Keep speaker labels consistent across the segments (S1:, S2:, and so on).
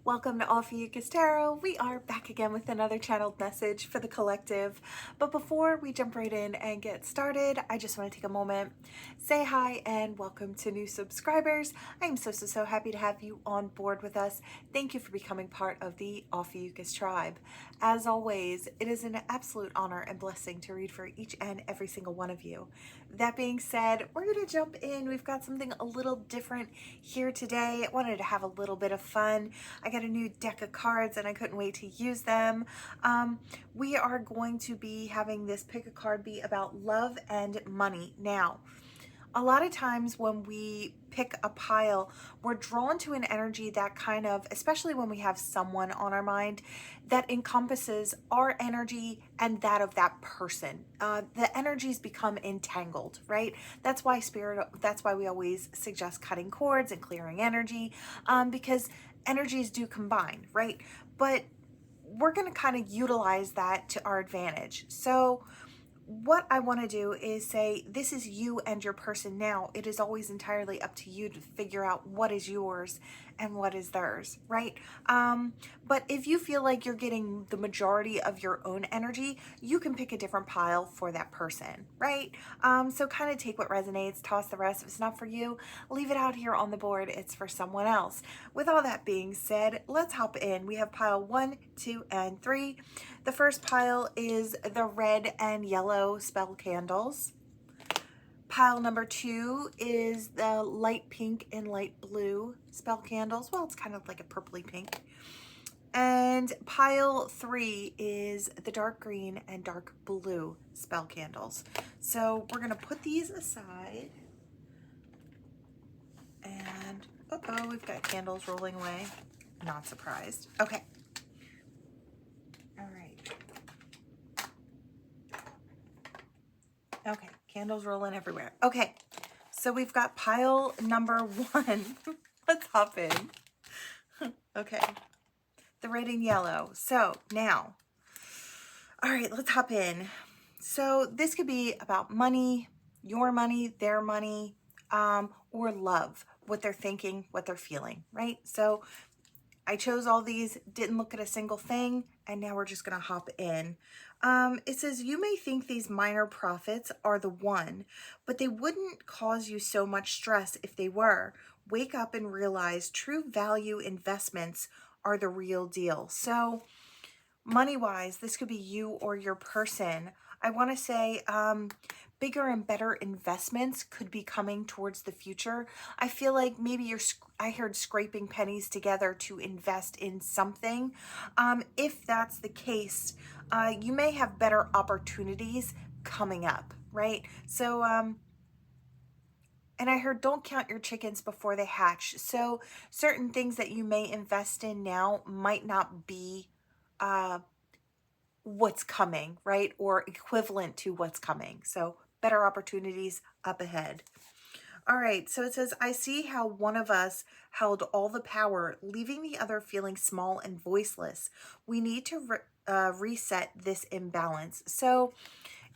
S1: Welcome to Ophiuchus Tarot. We are back again with another channeled message for the collective. But before we jump right in and get started, I just want to take a moment, say hi, and welcome to new subscribers. I am so happy to have you on board with us. Thank you for becoming part of the Ophiuchus tribe. As always, it is an absolute honor and blessing to read for each and every single one of you. That being said, we're going to jump in. We've got something a little different here today. I wanted to have a little bit of fun. I got a new deck of cards and I couldn't wait to use them. We are going to be having this pick a card be about love and money. Now, a lot of times when we pick a pile, we're drawn to an energy that kind of, especially when we have someone on our mind, that encompasses our energy and that of that person. The energies become entangled, right? That's why we always suggest cutting cords and clearing energy, because energies do combine, right? But we're going to kind of utilize that to our advantage. So what I want to do is say, this is you and your person now. It is always entirely up to you to figure out what is yours and what is theirs, right? But if you feel like you're getting the majority of your own energy, you can pick a different pile for that person, right? So kind of take what resonates, toss the rest. If it's not for you, leave it out here on the board. It's for someone else. With all that being said, let's hop in. We have pile 1, 2, and 3. The first pile is the red and yellow spell candles. Pile number 2 is the light pink and light blue spell candles. Well, it's kind of like a purpley pink. And pile 3 is the dark green and dark blue spell candles. So we're going to put these aside. And, uh-oh, we've got candles rolling away. Not surprised. Okay. All right. Okay, candles rolling everywhere. Okay, so we've got pile number 1. Let's hop in. Okay, the red and yellow. So now, all right, let's hop in. So this could be about money, your money, their money, or love, what they're thinking, what they're feeling, right? So I chose all these, didn't look at a single thing, and now we're just going to hop in. It says, you may think these minor profits are the one, but they wouldn't cause you so much stress if they were. Wake up and realize true value investments are the real deal. So money-wise, this could be you or your person. I want to say bigger and better investments could be coming towards the future. I feel like maybe I heard scraping pennies together to invest in something. If that's the case, you may have better opportunities coming up, right? So, and I heard don't count your chickens before they hatch. So certain things that you may invest in now might not be what's coming, right? Or equivalent to what's coming. So better opportunities up ahead. All right, so it says, I see how one of us held all the power, leaving the other feeling small and voiceless. We need to reset this imbalance. So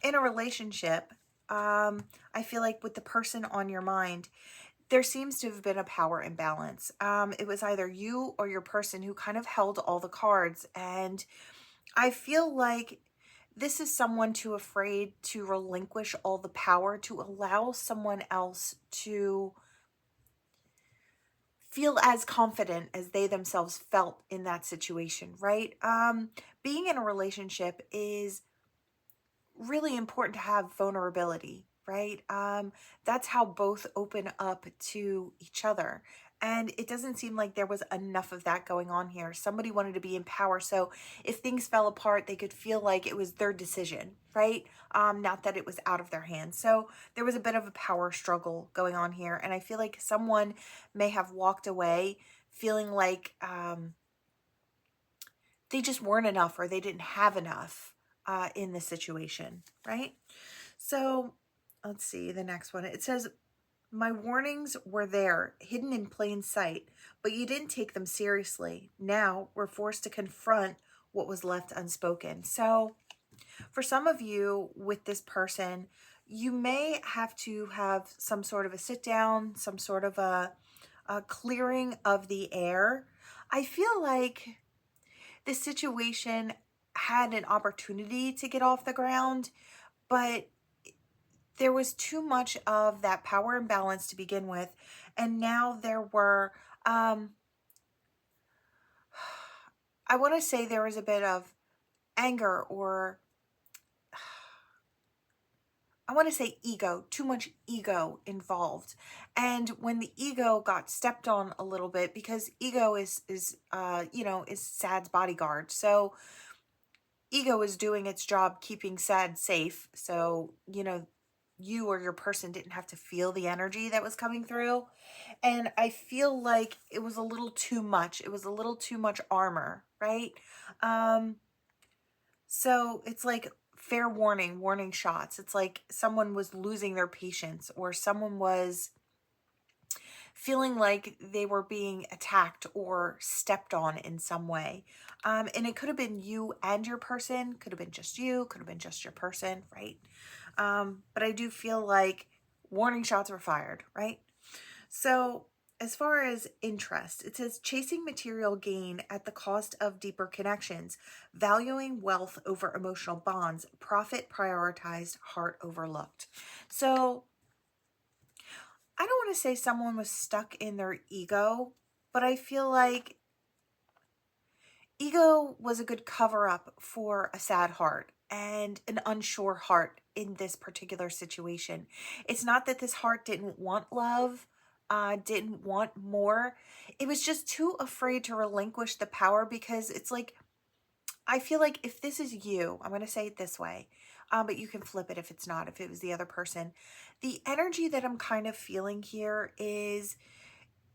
S1: in a relationship, I feel like with the person on your mind, there seems to have been a power imbalance. It was either you or your person who kind of held all the cards, and I feel like this is someone too afraid to relinquish all the power to allow someone else to feel as confident as they themselves felt in that situation, right? Being in a relationship is really important to have vulnerability, right? That's how both open up to each other. And it doesn't seem like there was enough of that going on here. Somebody wanted to be in power. So if things fell apart, they could feel like it was their decision, right? Not that it was out of their hands. So there was a bit of a power struggle going on here. And I feel like someone may have walked away feeling like they just weren't enough or they didn't have enough in the situation, right? So let's see the next one. It says, my warnings were there, hidden in plain sight, but you didn't take them seriously. Now we're forced to confront what was left unspoken. So for some of you with this person, you may have to have some sort of a sit down, some sort of a clearing of the air. I feel like this situation had an opportunity to get off the ground, but there was too much of that power imbalance to begin with. And now there were, I want to say there was a bit of anger, or I want to say ego, too much ego involved. And when the ego got stepped on a little bit, because ego is Sad's bodyguard. So ego is doing its job keeping Sad safe. So, you or your person didn't have to feel the energy that was coming through. And I feel like it was a little too much. It was a little too much armor, right? Um, so it's like fair warning, warning shots. It's like someone was losing their patience, or someone was feeling like they were being attacked or stepped on in some way. And it could have been you and your person, could have been just you, could have been just your person, right? But I do feel like warning shots were fired, right? So, as far as interest, it says chasing material gain at the cost of deeper connections, valuing wealth over emotional bonds, profit prioritized, heart overlooked. So, I don't want to say someone was stuck in their ego, but I feel like ego was a good cover up for a sad heart and an unsure heart in this particular situation. It's not that this heart didn't want love, didn't want more. It was just too afraid to relinquish the power, because it's like, I feel like if this is you, I'm going to say it this way, but you can flip it if it's not, if it was the other person. The energy that I'm kind of feeling here is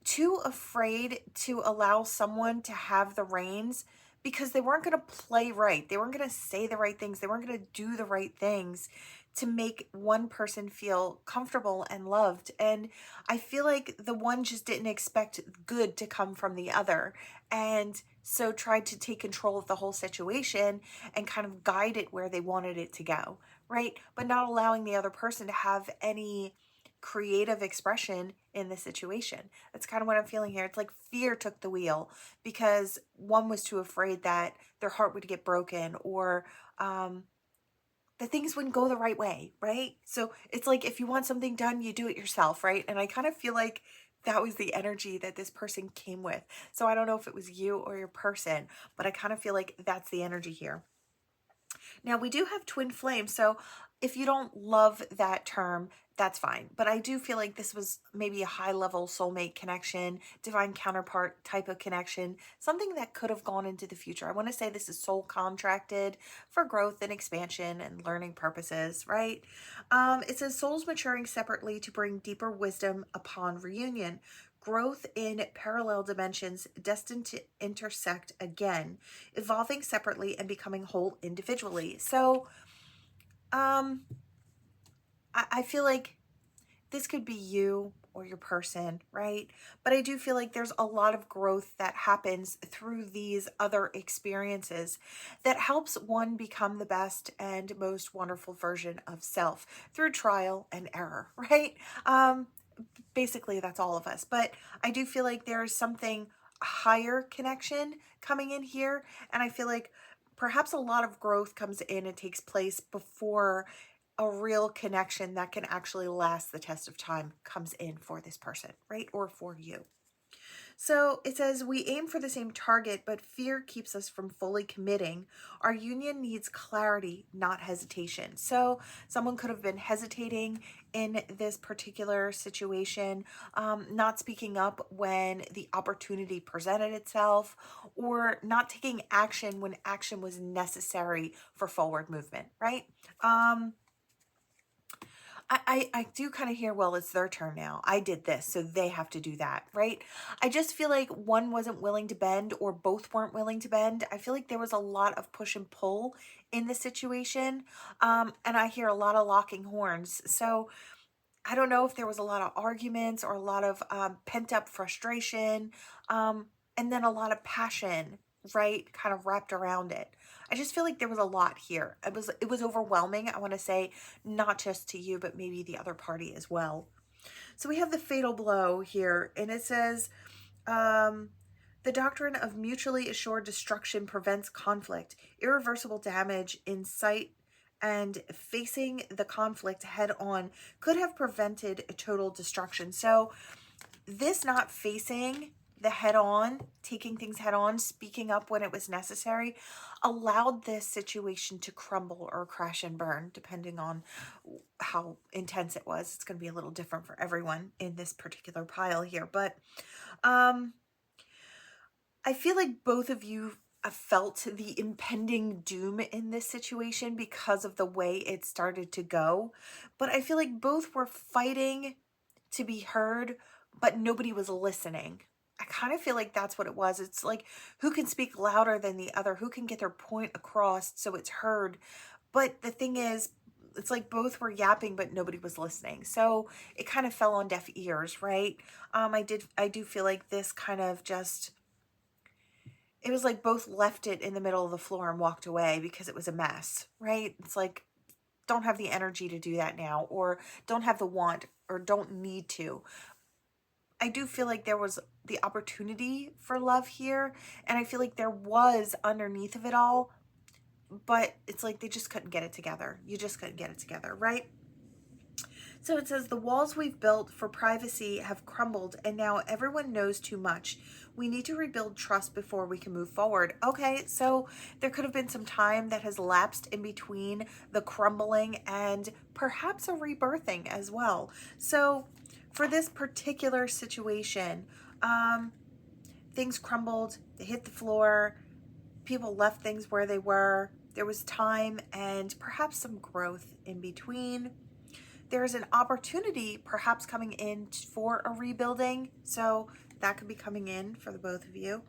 S1: too afraid to allow someone to have the reins, because they weren't going to play right. They weren't going to say the right things. They weren't going to do the right things to make one person feel comfortable and loved. And I feel like the one just didn't expect good to come from the other. And so tried to take control of the whole situation and kind of guide it where they wanted it to go, right? But not allowing the other person to have any creative expression in the situation. That's kind of what I'm feeling here. It's like fear took the wheel, because one was too afraid that their heart would get broken, or that things wouldn't go the right way, right? So it's like, if you want something done, you do it yourself, right? And I kind of feel like that was the energy that this person came with. So I don't know if it was you or your person, but I kind of feel like that's the energy here. Now, we do have twin flames, so if you don't love that term, that's fine. But I do feel like this was maybe a high level soulmate connection, divine counterpart type of connection, something that could have gone into the future. I want to say this is soul contracted for growth and expansion and learning purposes, right? It says souls maturing separately to bring deeper wisdom upon reunion. Growth in parallel dimensions destined to intersect again, evolving separately and becoming whole individually. So, I feel like this could be you or your person, right? But I do feel like there's a lot of growth that happens through these other experiences that helps one become the best and most wonderful version of self through trial and error, right? Basically, that's all of us. But I do feel like there is something higher connection coming in here. And I feel like perhaps a lot of growth comes in and takes place before a real connection that can actually last the test of time comes in for this person, right? Or for you. So it says, we aim for the same target, but fear keeps us from fully committing. Our union needs clarity, not hesitation. So someone could have been hesitating in this particular situation, not speaking up when the opportunity presented itself, or not taking action when action was necessary for forward movement, right? I do kind of hear, well, it's their turn now. I did this, so they have to do that, right? I just feel like one wasn't willing to bend, or both weren't willing to bend. I feel like there was a lot of push and pull in the situation. And I hear a lot of locking horns. So I don't know if there was a lot of arguments or a lot of pent up frustration, and then a lot of passion, right? Kind of wrapped around it. I just feel like there was a lot here. It was overwhelming. I want to say, not just to you, but maybe the other party as well. So we have the fatal blow here, and it says, um, The doctrine of mutually assured destruction prevents conflict. Irreversible damage in sight and facing the conflict head on could have prevented a total destruction. So this not facing the head on, taking things head on, speaking up when it was necessary, allowed this situation to crumble or crash and burn, depending on how intense it was. It's going to be a little different for everyone in this particular pile here. But I feel like both of you felt the impending doom in this situation because of the way it started to go. But I feel like both were fighting to be heard, but nobody was listening. I kind of feel like that's what it was. It's like, who can speak louder than the other? Who can get their point across so it's heard? But the thing is, it's like both were yapping, but nobody was listening. So it kind of fell on deaf ears, right? I do feel like this kind of just, it was like both left it in the middle of the floor and walked away because it was a mess, right? It's like, don't have the energy to do that now, or don't have the want, or don't need to. I do feel like there was the opportunity for love here, and I feel like there was underneath of it all, but it's like they just couldn't get it together. You just couldn't get it together, right? So it says, the walls we've built for privacy have crumbled, and now everyone knows too much. We need to rebuild trust before we can move forward. Okay, so there could have been some time that has lapsed in between the crumbling and perhaps a rebirthing as well. So for this particular situation, things crumbled, they hit the floor, people left things where they were. There was time and perhaps some growth in between. There's an opportunity perhaps coming in for a rebuilding. So that could be coming in for the both of you.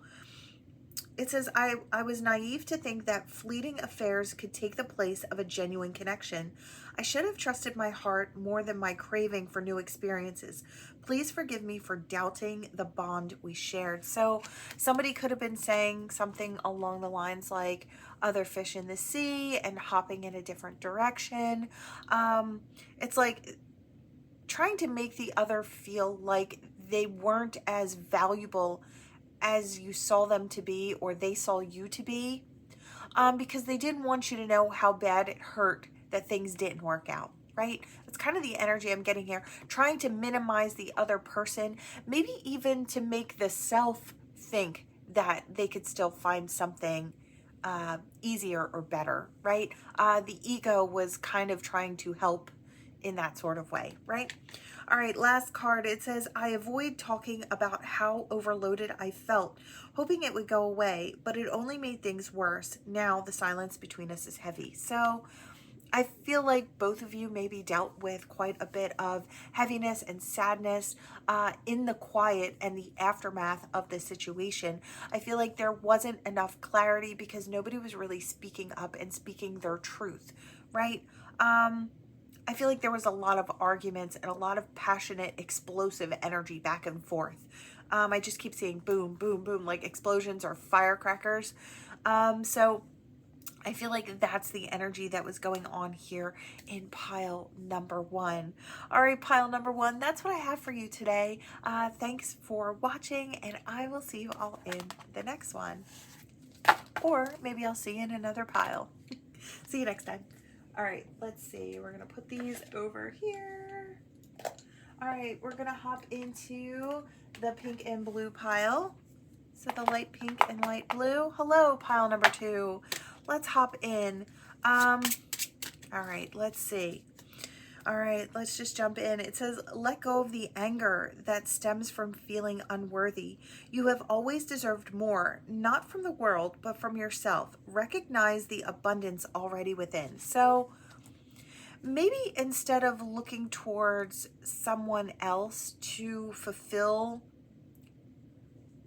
S1: It says, I was naive to think that fleeting affairs could take the place of a genuine connection. I should have trusted my heart more than my craving for new experiences. Please forgive me for doubting the bond we shared. So somebody could have been saying something along the lines like other fish in the sea and hopping in a different direction. It's like trying to make the other feel like they weren't as valuable as you saw them to be, or they saw you to be, because they didn't want you to know how bad it hurt that things didn't work out, right? That's kind of the energy I'm getting here, trying to minimize the other person, maybe even to make the self think that they could still find something easier or better, right? The ego was kind of trying to help in that sort of way, right? All right, last card. It says, I avoid talking about how overloaded I felt, hoping it would go away, but it only made things worse. Now the silence between us is heavy. So I feel like both of you maybe dealt with quite a bit of heaviness and sadness in the quiet and the aftermath of the situation. I feel like there wasn't enough clarity because nobody was really speaking up and speaking their truth, right? I feel like there was a lot of arguments and a lot of passionate, explosive energy back and forth. I just keep seeing boom, boom, boom, like explosions or firecrackers. So I feel like that's the energy that was going on here in pile number one. All right, pile number one, that's what I have for you today. Thanks for watching, and I will see you all in the next one. Or maybe I'll see you in another pile. See you next time. All right, let's see. We're going to put these over here. All right, we're going to hop into the pink and blue pile. So the light pink and light blue. Hello, pile number two. Let's hop in. All right, let's see. All right, let's just jump in. It says, let go of the anger that stems from feeling unworthy. You have always deserved more, not from the world, but from yourself. Recognize the abundance already within. So maybe instead of looking towards someone else to fulfill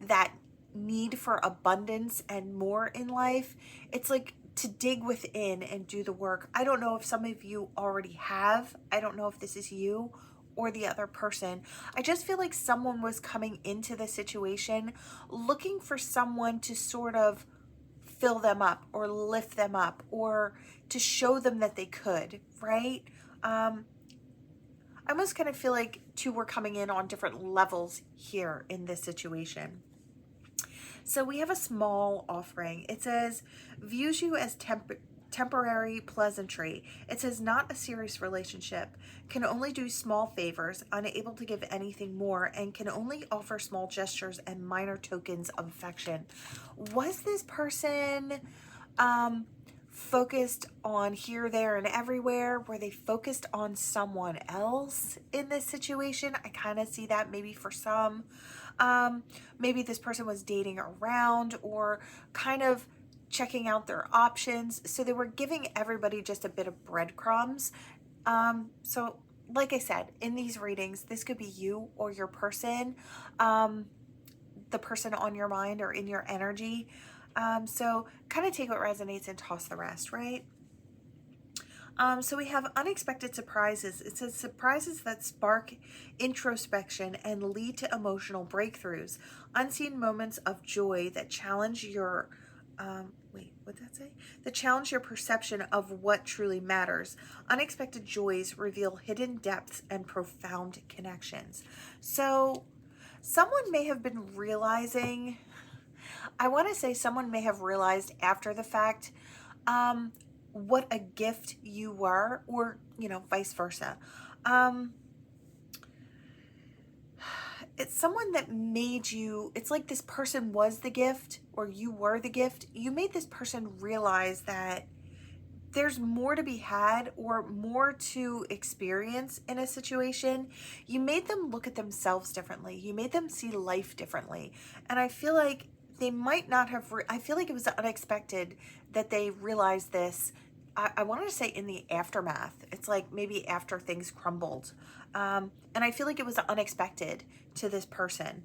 S1: that need for abundance and more in life, it's like to dig within and do the work. I don't know if some of you already have. I don't know if this is you or the other person. I just feel like someone was coming into the situation looking for someone to sort of fill them up or lift them up or to show them that they could, right? I almost kind of feel like two were coming in on different levels here in this situation. So we have a small offering. It says, views you as temporary pleasantry. It says, not a serious relationship, can only do small favors, unable to give anything more, and can only offer small gestures and minor tokens of affection. Was this person focused on here, there, and everywhere? Were they focused on someone else in this situation? I kind of see that maybe for some. Maybe this person was dating around or kind of checking out their options. So they were giving everybody just a bit of breadcrumbs. So like I said, in these readings, this could be you or your person, the person on your mind or in your energy. So kind of take what resonates and toss the rest, right? So we have unexpected surprises. It says surprises that spark introspection and lead to emotional breakthroughs. Unseen moments of joy that challenge your, what'd that say? That challenge your perception of what truly matters. Unexpected joys reveal hidden depths and profound connections. So someone may have been realizing, I want to say someone may have realized after the fact, what a gift you were, or, vice versa. It's someone that made you, it's like this person was the gift or you were the gift. You made this person realize that there's more to be had or more to experience in a situation. You made them look at themselves differently. You made them see life differently. And I feel like they might not have, I feel like it was unexpected that they realized this. I wanted to say in the aftermath. It's like maybe after things crumbled. And I feel like it was unexpected to this person.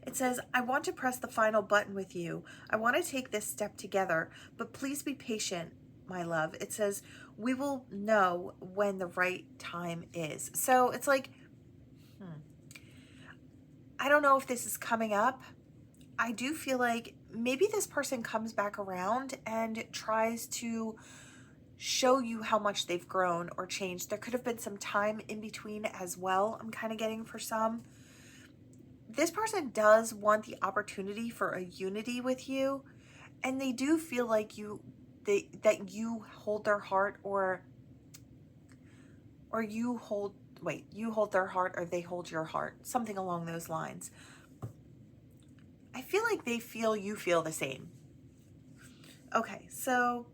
S1: It says, I want to press the final button with you. I want to take this step together, but please be patient, my love. It says, we will know when the right time is. So it's like, I don't know if this is coming up. I do feel like maybe this person comes back around and tries to show you how much they've grown or changed. There could have been some time in between as well, I'm kind of getting for some. This person does want the opportunity for a unity with you, and they do feel like that you hold their heart, or you hold their heart, or they hold your heart, something along those lines. I feel like they feel you feel the same. Okay, so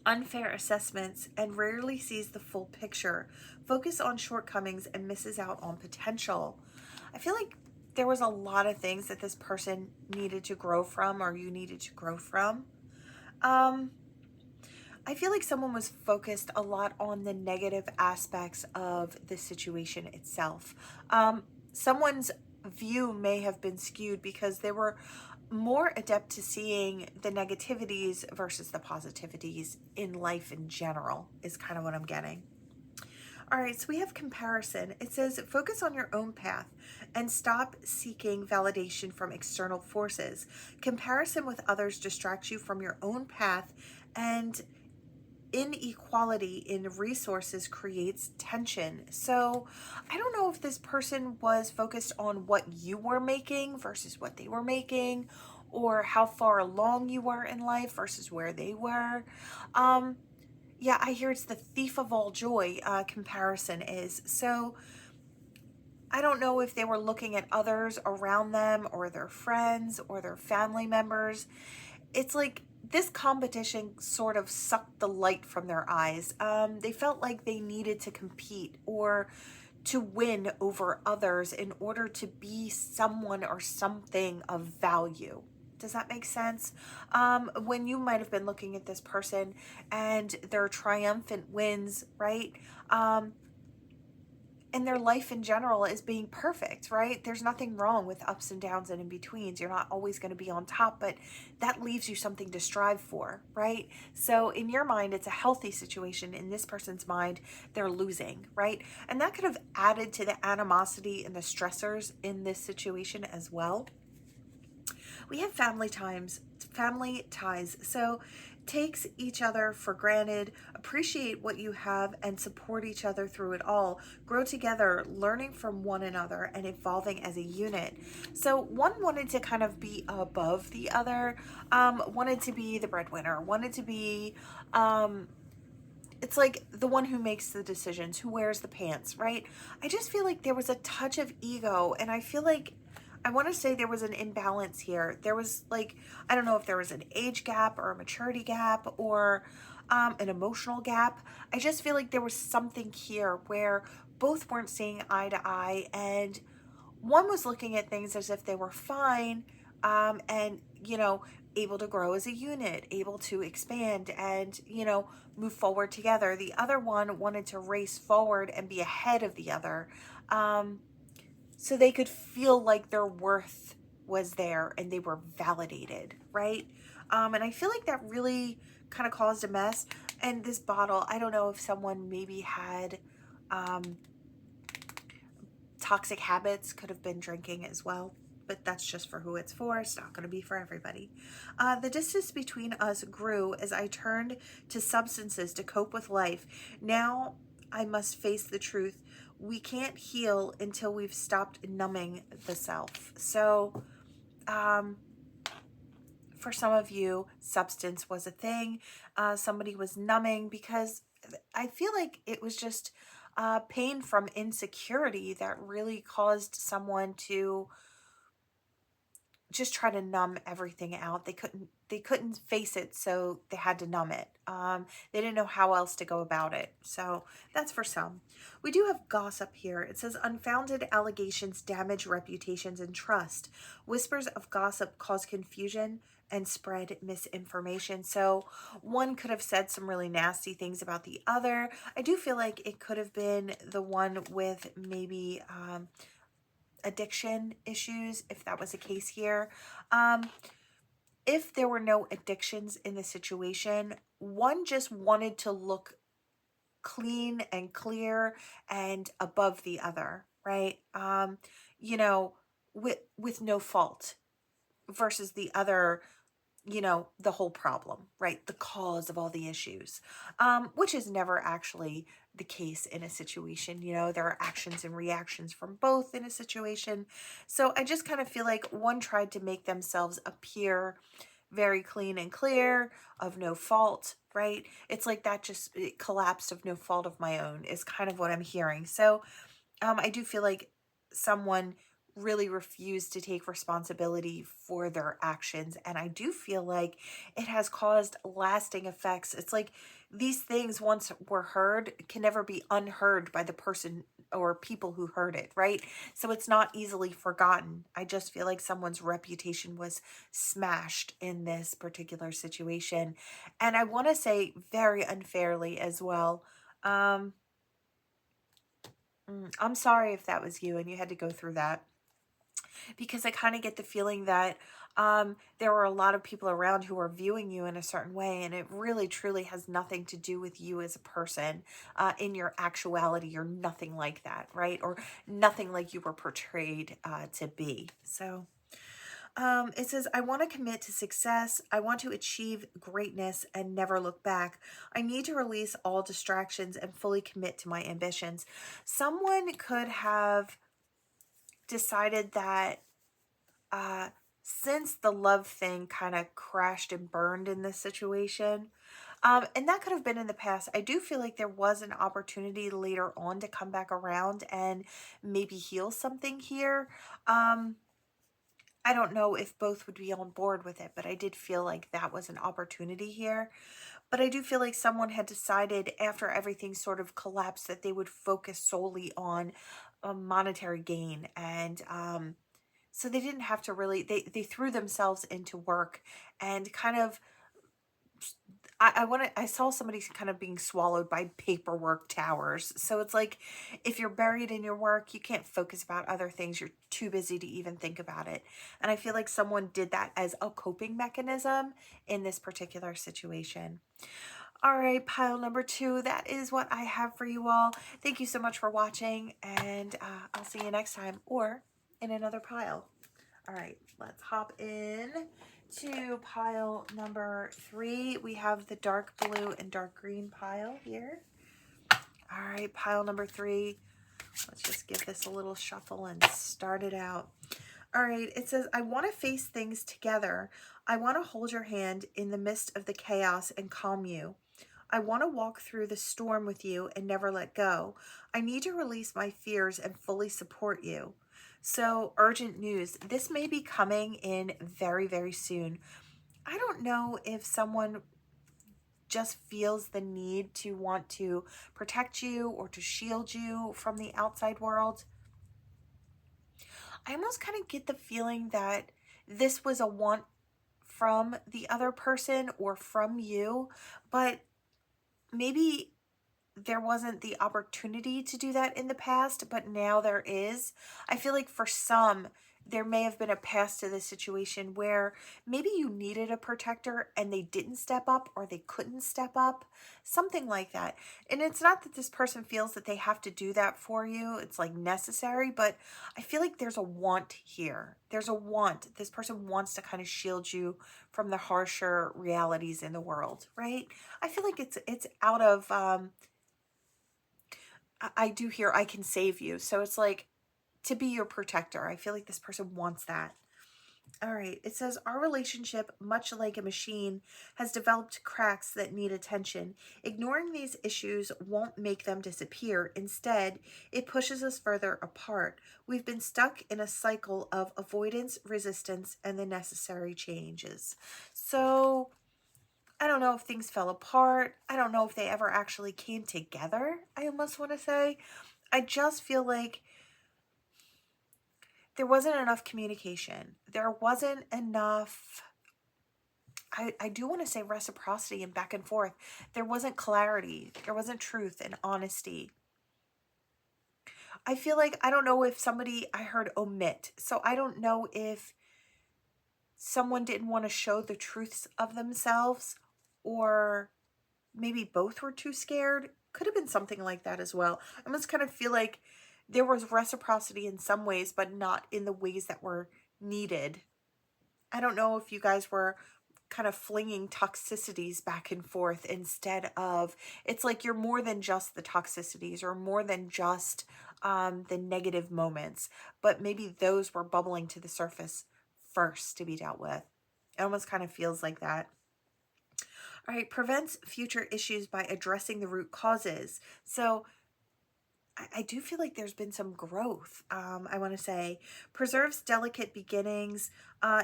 S1: unfair assessments and rarely sees the full picture, focus on shortcomings and misses out on potential. I feel like there was a lot of things that this person needed to grow from, or you needed to grow from. I feel like someone was focused a lot on the negative aspects of the situation itself. Someone's view may have been skewed because they were more adept to seeing the negativities versus the positivities in life in general, is kind of what I'm getting. All right, so we have comparison. It says, focus on your own path and stop seeking validation from external forces. Comparison with others distracts you from your own path, and inequality in resources creates tension. So I don't know if this person was focused on what you were making versus what they were making, or how far along you were in life versus where they were. Yeah, I hear it's the thief of all joy, comparison is. So I don't know if they were looking at others around them or their friends or their family members. It's like this competition sort of sucked the light from their eyes. They felt like they needed to compete or to win over others in order to be someone or something of value. Does that make sense? When you might have been looking at this person and their triumphant wins, right? And their life in general is being perfect, right? There's nothing wrong with ups and downs and in-betweens. You're not always going to be on top, but that leaves you something to strive for, right? So in your mind, it's a healthy situation. In this person's mind, they're losing, right? And that could have added to the animosity and the stressors in this situation as well. We have family ties. So takes each other for granted, appreciate what you have, and support each other through it all. Grow together, learning from one another and evolving as a unit. So one wanted to kind of be above the other, wanted to be the breadwinner, wanted to be, it's like the one who makes the decisions, who wears the pants, right? I just feel like there was a touch of ego, and I feel like I want to say there was an imbalance here. There was like, I don't know if there was an age gap or a maturity gap or an emotional gap. I just feel like there was something here where both weren't seeing eye to eye, and one was looking at things as if they were fine, and, you know, able to grow as a unit, able to expand and, you know, move forward together. The other one wanted to race forward and be ahead of the other, so they could feel like their worth was there and they were validated, right? And I feel like that really kind of caused a mess. And this bottle, I don't know if someone maybe had toxic habits, could have been drinking as well, but that's just for who it's for. It's not going to be for everybody. The distance between us grew as I turned to substances to cope with life. Now I must face the truth. We can't heal until we've stopped numbing the self. So, for some of you, substance was a thing. Somebody was numbing because I feel like it was just pain from insecurity that really caused someone to just try to numb everything out. They couldn't face it, so they had to numb it. They didn't know how else to go about it. So that's for some. We do have gossip here. It says unfounded allegations damage reputations and trust. Whispers of gossip cause confusion and spread misinformation. So one could have said some really nasty things about the other. I do feel like it could have been the one with maybe addiction issues, if that was the case here. If there were no addictions in the situation, one just wanted to look clean and clear and above the other, right? You know, with no fault, versus the other, you know, the whole problem, right? The cause of all the issues, which is never actually the case in a situation. You know, there are actions and reactions from both in a situation. So I just kind of feel like one tried to make themselves appear very clean and clear, of no fault, right? It's like that just it collapsed of no fault of my own is kind of what I'm hearing. So I do feel like someone really refused to take responsibility for their actions. And I do feel like it has caused lasting effects. It's like these things, once were heard, can never be unheard by the person or people who heard it, right? So it's not easily forgotten. I just feel like someone's reputation was smashed in this particular situation. And I want to say very unfairly as well. I'm sorry if that was you and you had to go through that, because I kind of get the feeling that there were a lot of people around who are viewing you in a certain way, and it really truly has nothing to do with you as a person. In your actuality, you're nothing like that, right? Or nothing like you were portrayed to be. So it says, I want to commit to success. I want to achieve greatness and never look back. I need to release all distractions and fully commit to my ambitions. Someone could have decided that since the love thing kind of crashed and burned in this situation, and that could have been in the past, I do feel like there was an opportunity later on to come back around and maybe heal something here. I don't know if both would be on board with it, but I did feel like that was an opportunity here. But I do feel like someone had decided after everything sort of collapsed that they would focus solely on monetary gain. And so they didn't have to really, they threw themselves into work and kind of, I saw somebody kind of being swallowed by paperwork towers. So it's like, if you're buried in your work, you can't focus about other things. You're too busy to even think about it. And I feel like someone did that as a coping mechanism in this particular situation. All right, pile number 2, that is what I have for you all. Thank you so much for watching, and I'll see you next time or in another pile. All right, let's hop in to pile number 3. We have the dark blue and dark green pile here. All right, pile number 3. Let's just give this a little shuffle and start it out. All right, it says, I want to face things together. I want to hold your hand in the midst of the chaos and calm you. I want to walk through the storm with you and never let go. I need to release my fears and fully support you. So, urgent news. This may be coming in very, very soon. I don't know if someone just feels the need to want to protect you or to shield you from the outside world. I almost kind of get the feeling that this was a want from the other person or from you, but maybe there wasn't the opportunity to do that in the past, but now there is. I feel like for some, there may have been a past to this situation where maybe you needed a protector and they didn't step up or they couldn't step up, something like that. And it's not that this person feels that they have to do that for you. It's like necessary, but I feel like there's a want here. There's a want. This person wants to kind of shield you from the harsher realities in the world, right? I feel like it's out of I do hear I can save you. So it's like to be your protector. I feel like this person wants that. All right. It says, our relationship, much like a machine, has developed cracks that need attention. Ignoring these issues won't make them disappear. Instead, it pushes us further apart. We've been stuck in a cycle of avoidance, resistance, and the necessary changes. So I don't know if things fell apart. I don't know if they ever actually came together, I almost want to say. I just feel like there wasn't enough communication. There wasn't enough, I do want to say reciprocity and back and forth. There wasn't clarity. There wasn't truth and honesty. I feel like, I don't know if somebody, I heard omit. So I don't know if someone didn't want to show the truths of themselves, or maybe both were too scared. Could have been something like that as well. I almost kind of feel like there was reciprocity in some ways, but not in the ways that were needed. I don't know if you guys were kind of flinging toxicities back and forth instead of, it's like you're more than just the toxicities or more than just the negative moments, but maybe those were bubbling to the surface first to be dealt with. It almost kind of feels like that. All right, prevents future issues by addressing the root causes. So I do feel like there's been some growth. I want to say preserves delicate beginnings,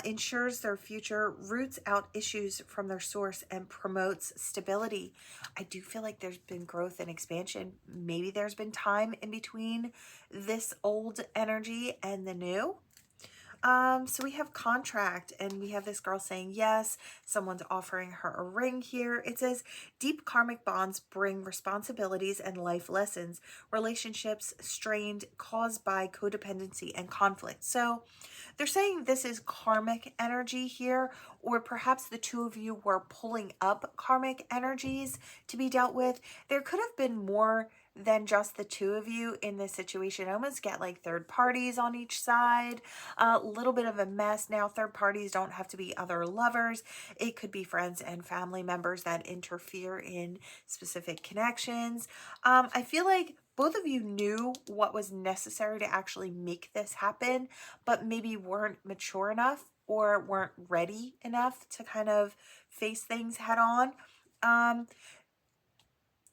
S1: ensures their future, roots out issues from their source, and promotes stability. I do feel like there's been growth and expansion. Maybe there's been time in between this old energy and the new. So we have contract, and we have this girl saying yes. Someone's offering her a ring here. It says deep karmic bonds bring responsibilities and life lessons. Relationships strained caused by codependency and conflict. So they're saying this is karmic energy here, or perhaps the two of you were pulling up karmic energies to be dealt with. There could have been more than just the two of you in this situation. I almost get like third parties on each side, a little bit of a mess. Now, third parties don't have to be other lovers. It could be friends and family members that interfere in specific connections. I feel like both of you knew what was necessary to actually make this happen, but maybe weren't mature enough or weren't ready enough to kind of face things head on.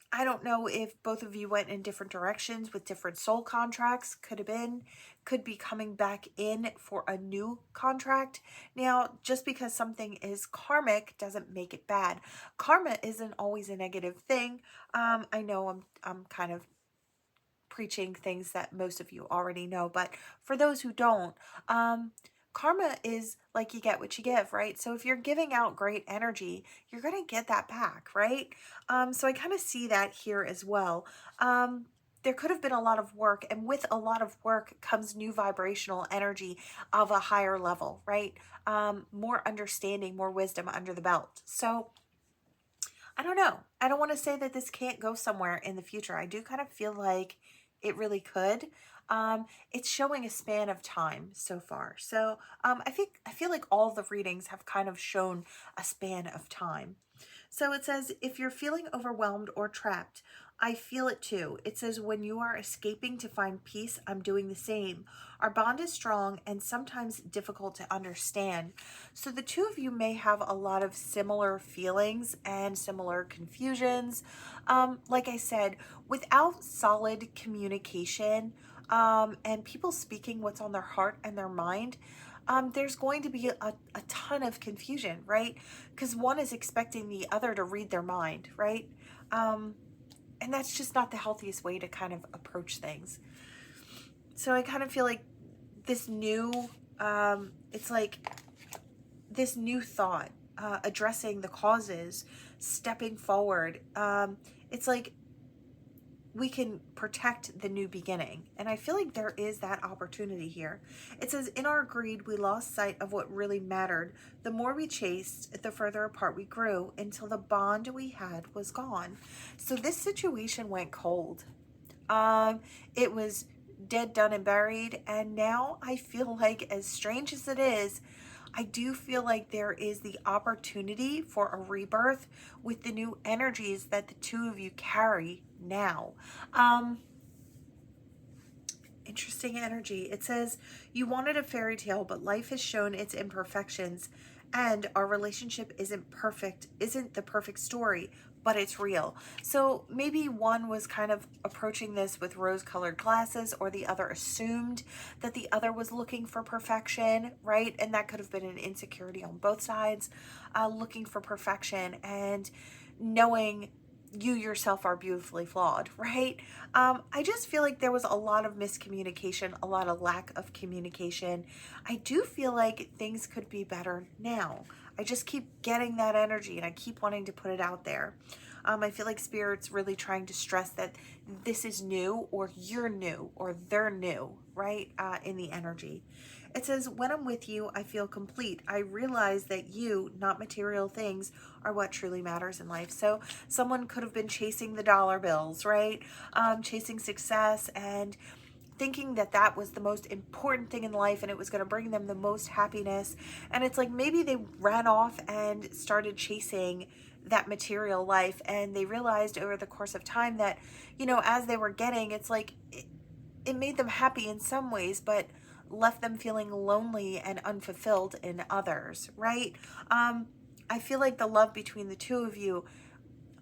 S1: I don't know if both of you went in different directions with different soul contracts. Could be coming back in for a new contract. Now, just because something is karmic doesn't make it bad. Karma isn't always a negative thing. I know I'm kind of preaching things that most of you already know, but for those who don't, karma is like you get what you give, right? So if you're giving out great energy, you're going to get that back, right? So I kind of see that here as well. There could have been a lot of work, and with a lot of work comes new vibrational energy of a higher level, right? More understanding, more wisdom under the belt. So I don't know. I don't want to say that this can't go somewhere in the future. I do kind of feel like it really could. It's showing a span of time so far. So I feel like all the readings have kind of shown a span of time. So it says, if you're feeling overwhelmed or trapped, I feel it too. It says, when you are escaping to find peace, I'm doing the same. Our bond is strong and sometimes difficult to understand. So the two of you may have a lot of similar feelings and similar confusions. Like I said, without solid communication, and people speaking what's on their heart and their mind, there's going to be a ton of confusion, right? Because one is expecting the other to read their mind, right? And that's just not the healthiest way to kind of approach things. So I kind of feel like this new, it's like this new thought, addressing the causes, stepping forward. It's like we can protect the new beginning. And I feel like there is that opportunity here. It says, in our greed, we lost sight of what really mattered. The more we chased, the further apart we grew until the bond we had was gone. So this situation went cold. It was dead, done, and buried. And now I feel like, as strange as it is, I do feel like there is the opportunity for a rebirth with the new energies that the two of you carry now. Interesting energy. It says, you wanted a fairy tale, but life has shown its imperfections, and our relationship isn't the perfect story, but it's real. So maybe one was kind of approaching this with rose-colored glasses, or the other assumed that the other was looking for perfection, right? And that could have been an insecurity on both sides, looking for perfection and knowing you yourself are beautifully flawed, right? I just feel like there was a lot of miscommunication, a lot of lack of communication. I do feel like things could be better now. I just keep getting that energy and I keep wanting to put it out there. I feel like Spirit's really trying to stress that this is new, or you're new, or they're new, right? In the energy. It says, when I'm with you, I feel complete. I realize that you, not material things, are what truly matters in life. So someone could have been chasing the dollar bills, right? Chasing success and thinking that that was the most important thing in life and it was going to bring them the most happiness. And it's like maybe they ran off and started chasing that material life, and they realized over the course of time that, as they were getting, it's like it made them happy in some ways, but left them feeling lonely and unfulfilled in others, right? I feel like the love between the two of you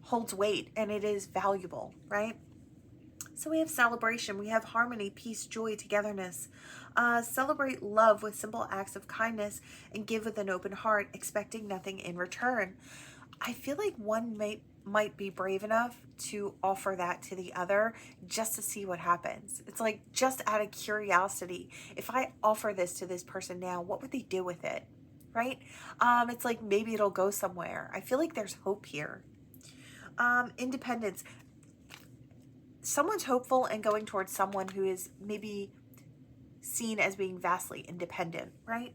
S1: holds weight and it is valuable, right? So we have celebration, we have harmony, peace, joy, togetherness. Celebrate love with simple acts of kindness and give with an open heart, expecting nothing in return. I feel like one might be brave enough to offer that to the other just to see what happens. It's like, just out of curiosity, if I offer this to this person now, what would they do with it, right? It's like maybe it'll go somewhere. I feel like there's hope here. Independence. Someone's hopeful and going towards someone who is maybe seen as being vastly independent, right?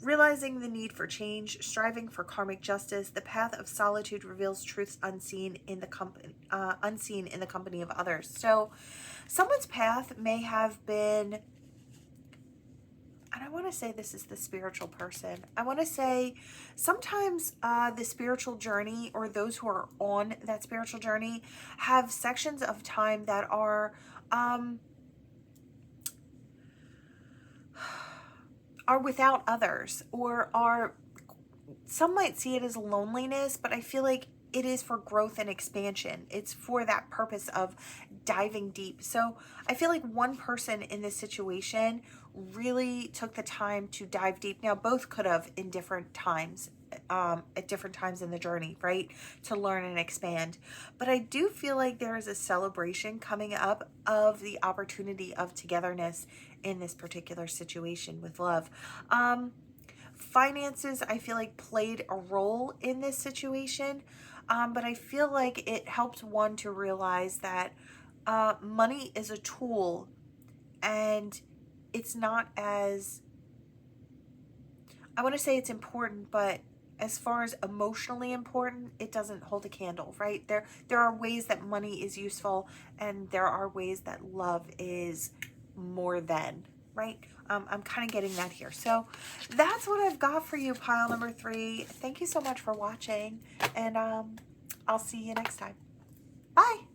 S1: Realizing the need for change, striving for karmic justice. The path of solitude reveals truths unseen in the company of others. So someone's path may have been, and I want to say this is the spiritual person. I want to say sometimes the spiritual journey, or those who are on that spiritual journey, have sections of time that are without others, or some might see it as loneliness, but I feel like it is for growth and expansion. It's for that purpose of diving deep. So I feel like one person in this situation really took the time to dive deep. Now, both could have in different times, at different times in the journey, right? To learn and expand. But I do feel like there is a celebration coming up of the opportunity of togetherness in this particular situation with love. Finances, I feel like, played a role in this situation, but I feel like it helped one to realize that money is a tool, and it's not as, I want to say it's important, but as far as emotionally important, it doesn't hold a candle, right? There are ways that money is useful, and there are ways that love is more than, right? I'm kind of getting that here. So that's what I've got for you, pile number 3. Thank you so much for watching, and I'll see you next time. Bye.